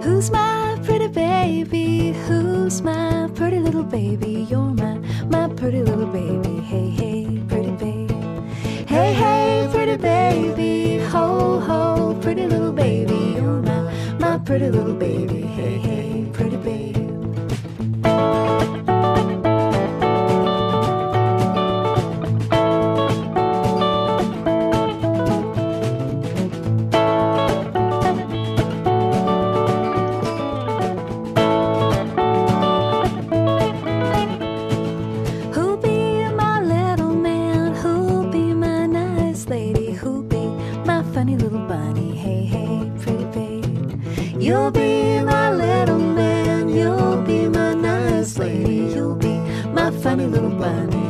Who's my pretty baby? Who's my pretty little baby? You're my pretty little baby. Hey, hey, pretty baby. Hey, hey, pretty baby. Ho, ho, pretty little baby. You're my pretty little baby. Hey, hey, pretty baby. Funny little bunny, hey, hey, pretty babe. You'll be my little man, you'll be my nice lady, you'll be my funny little bunny.